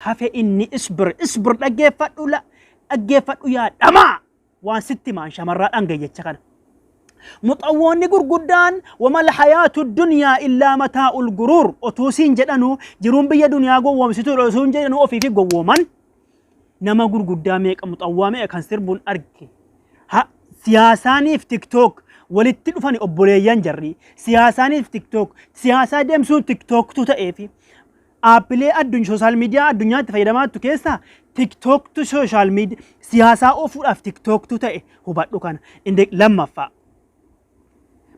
hafe inni isbir dhaggeeffadhu la dhaggeeffadhu yaa dhamaa waan sitti maan shamarraa dhangee jecha kana muxawwoonni gurguddaan wamal hayaatu dunyaa illaa mataa'ul guruur otuu siin jedhanu jiruun biyya duniyaa gowwoomsitu osoo hin jedhanu ofii fi gowwooman nama gurguddaa meeqa muxawwaa meeqa kan sirbuun arge siyaasaaniif tiktook walitti dhufani obboleeyyan jarri siyaasaaniif tiktook siyaasaa deemsuun tiktooktu ta'eefi aappilee sooshaal miidiyaa addunyaatti fayyadamaattu keessa tiktooktu sooshaal miidiyaa siyaasaa oofuudhaaf tiktooktu ta'e hubadhu kana lammaffaa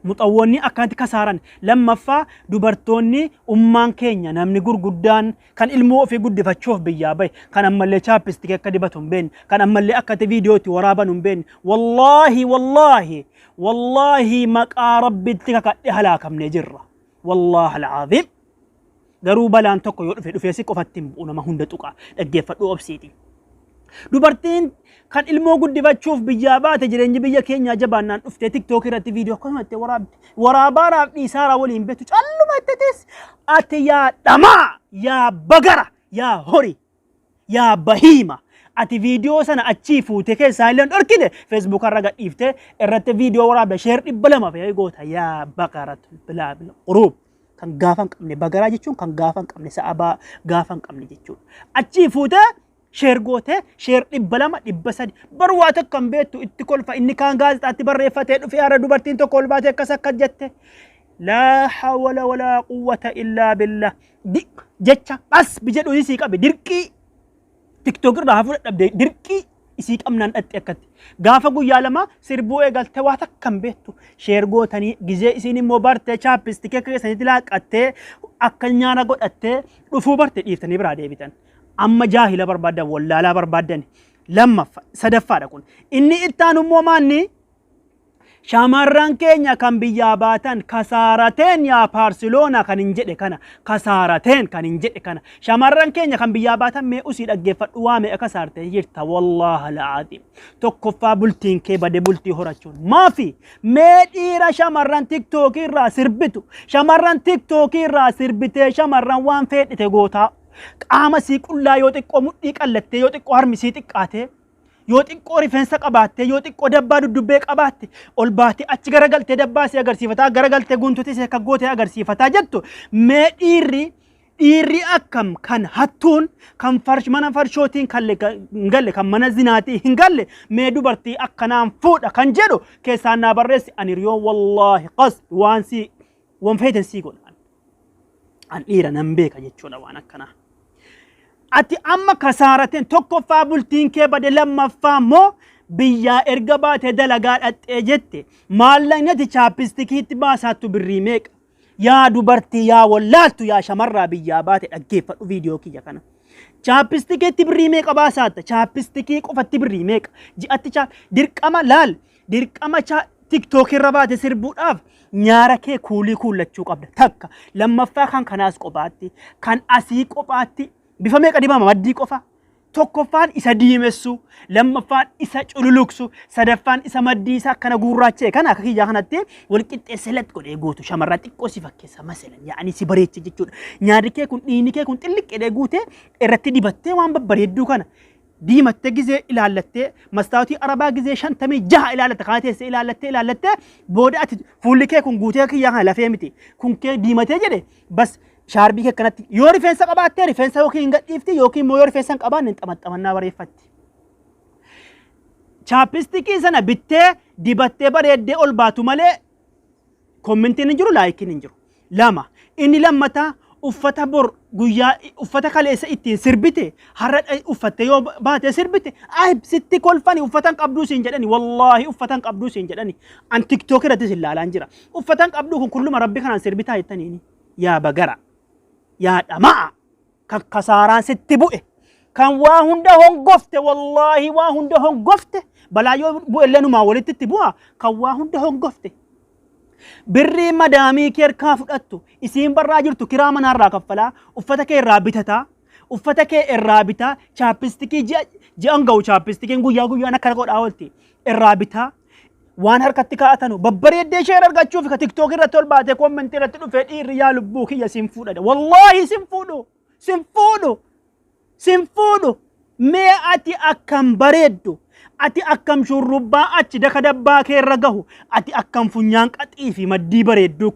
muxawwoonni akkanatti kasaaran lammaffaa dubartoonni ummaan keenya namni gurguddaan kan ilmoo ofii guddifachuuf biyyaa bahe kan ammallee chaappistikii akka dibatu hin beekne kan ammallee akkatti viidiyootti waraaban hin beekne wallaahi maqaa rabbitti kakadhe halaakamnee jirra wallaahi alcaazim garuu balaan tokko yoo dhufee si qofatti hin bu'u nama hunda tuqa dhaggeeffadhu obsiiti dubartiin kan ilmoo guddifachuuf biyyaa baate jireenyi biyya keenyaa jabaannaan dhuftee tiktook irratti viidiyoo akkasumatti waraabaaraaf dhiisaara waliin beektu calluma ittees ati yaa dhamaa yaa bagara yaa hori yaa bahiima ati viidiyoo sana achii fuute keessaa illee dhorkine feesbuuk irra gadhiifte irratti viidiyoo waraabde sheer 200 fe'ee goota yaa bagaratu bilaa quruub kan gaafa hin qabne bagaraa jechuun kan gaafa hin qabne sa'abaa gaafa hin qabne jechuudha achii fuute sheer goote sheer 200 barwaata kan beektu itti kolfa inni kaan gaazexaatti barreeffatee dhufe yaara dubartiin tokko ol baatee akkas akka jette laa hawla walaa quwwata illaa billah jecha as bijedhu isii qabe dirqii tiktook irraa fudhadhabde dirqii isii qabnaan dhatte akkatti gaafa guyyaa lama sirbuu eegalte waa takkan beektu sheer gootanii gizee isiin immoo bartee chaappistikii akka keessanitti laaqattee akka nyaana godhattee dhufuu barte dhiiftanii biraa deebitan amma jaahila barbaadan wallaalaa barbaadan lammaffaa sadaffaadha kun inni ittaan immoo maanni shamarran keenya kan biyyaa baatan kasaarateen yaa Baarseloonaa kan hin jedhe kana kasaarateen kan hin jedhe kana shamarran keenya kan biyyaa baatan mee usii dhaggeeffadhu waa mee kasaartee jirta wallaahi alcaazim tokkoffaa bultiin kee bade bultii horachuun maafi mee dhiira shamarran tiktookii irraa sirbitu shamarran tiktookii irraa sirbitee shamarran waan fedhite gootaa qaama sii qullaa yoo xiqqoo mudhii qallattee yoo xiqqoo harmi sii xiqqaatee yoo xiqqoo rifeensa qabaattee yoo xiqqoo dabbaa duddubbee qabaatte ol baatee achi garagaltee dabbaa si agarsiifataa garagaltee guntutii si akka gootee agarsiifataa jettu mee dhiirri akkam kan hattuun kan mana farshootiin hin galle kan mana zinaatii hin galle mee dubartii akkanaan fuudha kan jedhu keessaan naa barreessi ani riyoon wallaahi qas waan feeten sii godhan an dhiira nan beeka jechuudha waan akkanaa ati amma kasaarateen tokkoffaa bultiin kee bade lammaffaa immoo biyyaa erga baatee dalagaa dhaxxee jette maallaqni ati chaappistikiitti baasaattu birrii meeqa yaa dubartii yaa wallaaltu yaa shamarraa biyyaa baate dhaggeeffadhu viidiyoo kiyya kana chaappistikiitti birrii meeqa baasaatta chaappistikii qofatti birrii meeqa ji'atti dirqama laal dirqama tiktook irra baate sirbuudhaaf nyaara kee kuulii kuullachuu qabda takka lammaffaa kan kanaas qophaatti kan asii qophaatti bifa meeqa dibama maddii qofa tokkoffaan isa diimessu lammaffaan isa cululuksu sadaffaan isa maddii isa akkana guurraachee kana akka kiyyaa kanatti wal qixxeessee latti godhee gootu shamarraa xiqqoo si fakkeessa masalan yaa'anii si bareecha jechuudha nyaarri kee kun dhiinni kee kun xilliqqedhee guutee irratti dibattee waan babbareedduu kana diimattee gizee ilaallattee mastaawotii arabaa gizee 56 ilaallatte kana teessee ilaallattee booda ati fuulli kee kun guutee kiyyaa kana lafee miti kun kee diimatee jedhe bas shaarbii kee kanatti yoo rifeensa qabaattee rifeensa yookiin hin gadhiifti yookiin immoo yoo rifeensa hin qabaanne xamaxamannaa bareeffatti. Chaappistikii sana bittee dibattee bareeddee ol baatu malee kommentiin hin jiru laayikiin hin jiru. Lama inni lammataa uffata bor guyyaa uffata kaleessa ittiin sirbite har'a uffatte yoo baate sirbite sitti kolfani uffatan qabduu siin jedhani wallaahi uffatan qabduu siin jedhani an tiktook irratti ilaalaan jira uffatan qabduu kun kulluma rabbi kanaan sirbitaa jettaniini yaa bagara yaa dhamaa kan kasaaraan sitti bu'e kan waa hunda hongofte wallaahi waa hunda hongofte balaa yoo bu'ellee numaa walitti itti bu'a kan waa hunda hongofte birrii madaamii kee harkaa fudhattu isiin barraa jirtu kiraa manaarraa kaffalaa uffata kee irraa bitataa uffata kee irraa bitaa chaappistikii ji'an ga'u chaappistikiin guyyaa guyyaan akka godhaa oolti irraa bitaa waan harkatti kaa'atanu babbareeddee ishee argachuuf ka tiktook irratti ol baatee kommentii irratti dhufee dhiirri yaa lubbuu kiyya sin fuudha wallaahi sin fuudhu سنفودو ما أتي أكم بريدو أتي أكم شربا أتي دكدبا كيرجه أتي أكم فنيانك أتي في مدي بريدو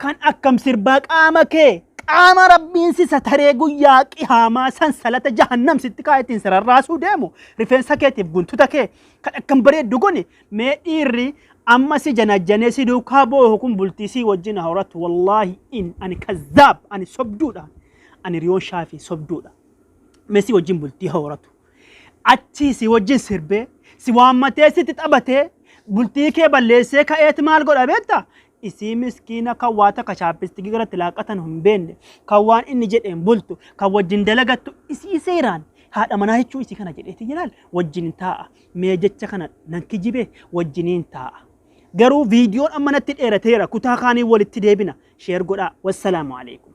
كان أكم سرباك آمكي قام ربين ستريقو ياك إهاما سنسلة جهنم ستكايتين سر الراسو ديمو رفين سكيتي بقنتو تكي كان أكم بريدو كوني ما إيري أما سي جناجاني سي دو كابو حكم بلتيسي وجينا هورات والله إن أنا كذاب أنا سبدودا أنا ريون شافي سبدودا ميسي وجين بلتي هوراتو أتي سي وجين سربي سي وامتي سي تتأبتي بلتي كي بلسي كايت مال قول أبيتا إسي مسكينة كواتا كشابستي غير تلاقتن هم بين كوان إني جد إن بلتو كوجين دلقتو إسي سيران هذا مناهج شو إسي كنا جد إتجلال وجين تاء ميجت كنا ننكجبه وجينين تاء قروا فيديو أما نتل إيرتيرا كتاخاني ولتديبنا شير قرأ والسلام عليكم